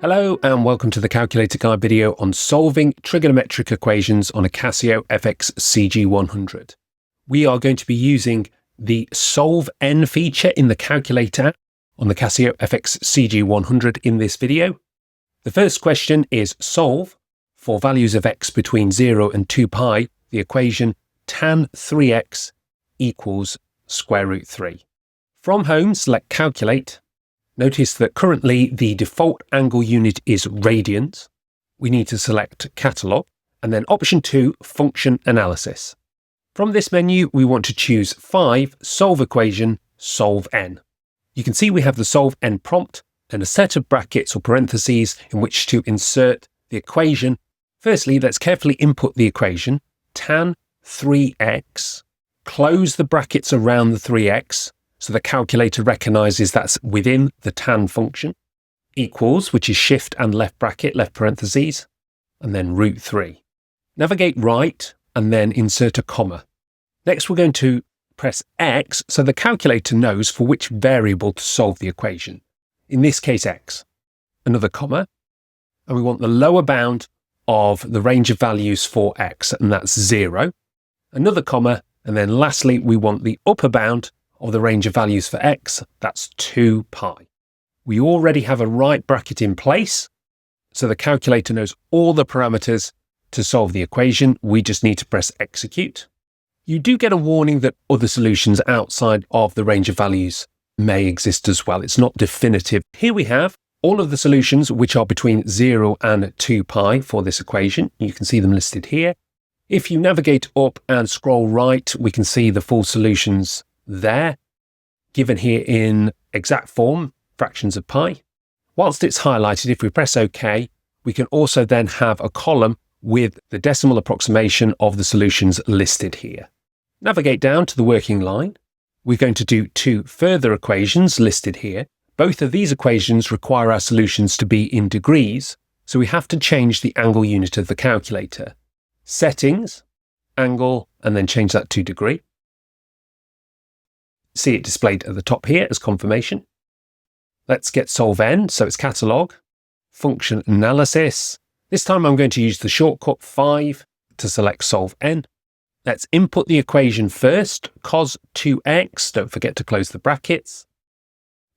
Hello and welcome to the Calculator Guide video on solving trigonometric equations on a Casio fx-CG100. We are going to be using the SolveN feature in the calculator on the Casio fx-CG100 in this video. The first question is solve for values of x between 0 and 2 pi the equation tan 3x equals square root 3. From home, select calculate. Notice that currently the default angle unit is radians. We need to select catalog and then option 2, function analysis. From this menu, we want to choose 5, solve equation, SolveN. You can see we have the SolveN prompt and a set of brackets or parentheses in which to insert the equation. Firstly, let's carefully input the equation, tan 3x, close the brackets around the 3x, so the calculator recognises that's within the tan function, equals, which is shift and left bracket, left parentheses, and then root 3. Navigate right and then insert a comma. Next, we're going to press X so the calculator knows for which variable to solve the equation. In this case, X. Another comma, and we want the lower bound of the range of values for X, and that's 0. Another comma, and then lastly, we want the upper bound of the range of values for x, that's 2 pi. We already have a right bracket in place, so the calculator knows all the parameters to solve the equation. We just need to press execute. You do get a warning that other solutions outside of the range of values may exist as well. It's not definitive. Here we have all of the solutions which are between 0 and 2 pi for this equation. You can see them listed here. If you navigate up and scroll right, we can see the full solutions there, given here in exact form, fractions of pi. Whilst it's highlighted, if we press OK, we can also then have a column with the decimal approximation of the solutions listed here. Navigate down to the working line. We're going to do 2 further equations listed here. Both of these equations require our solutions to be in degrees, so we have to change the angle unit of the calculator. Settings, angle, and then change that to degree. See it displayed at the top here as confirmation. Let's get SolveN, so it's catalog, function analysis. This time I'm going to use the shortcut 5 to select SolveN. Let's input the equation first, cos 2x, don't forget to close the brackets,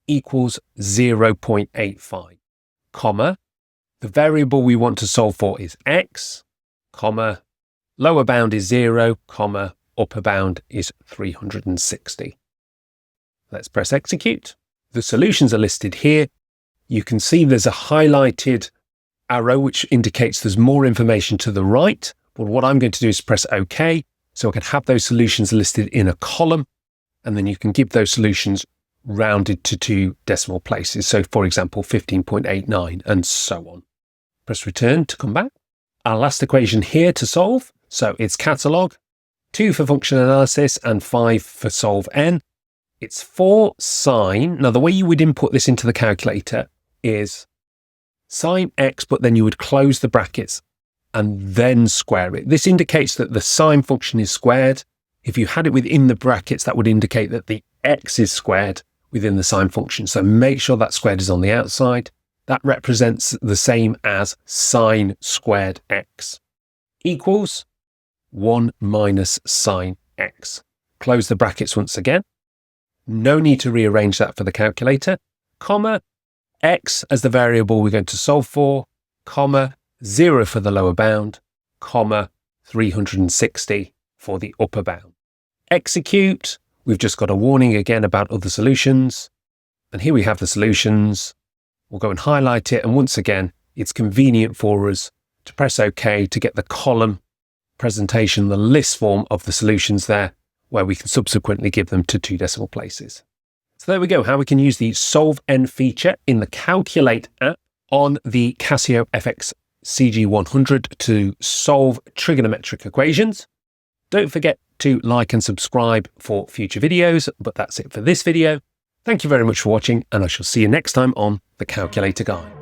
equals 0.85, comma, the variable we want to solve for is x, comma, lower bound is 0, comma, upper bound is 360. Let's press execute. The solutions are listed here. You can see there's a highlighted arrow which indicates there's more information to the right. But what I'm going to do is press OK, so I can have those solutions listed in a column, and then you can give those solutions rounded to 2 decimal places. So for example, 15.89 and so on. Press return to come back. Our last equation here to solve. So it's catalog, 2 for function analysis and 5 for SolveN. It's 4 sine. Now, the way you would input this into the calculator is sine x, but then you would close the brackets and then square it. This indicates that the sine function is squared. If you had it within the brackets, that would indicate that the x is squared within the sine function. So make sure that squared is on the outside. That represents the same as sine squared x equals 1 minus sine x. Close the brackets once again. No need to rearrange that for the calculator, comma, x as the variable we're going to solve for, comma, 0 for the lower bound, comma, 360 for the upper bound. Execute. We've just got a warning again about other solutions. And here we have the solutions. We'll go and highlight it. And once again, it's convenient for us to press OK to get the column presentation, the list form of the solutions there, where we can subsequently give them to 2 decimal places. So there we go, how we can use the SolveN feature in the Calculate app on the Casio fx-CG100 to solve trigonometric equations. Don't forget to like and subscribe for future videos, but that's it for this video. Thank you very much for watching, and I shall see you next time on the Calculator Guide.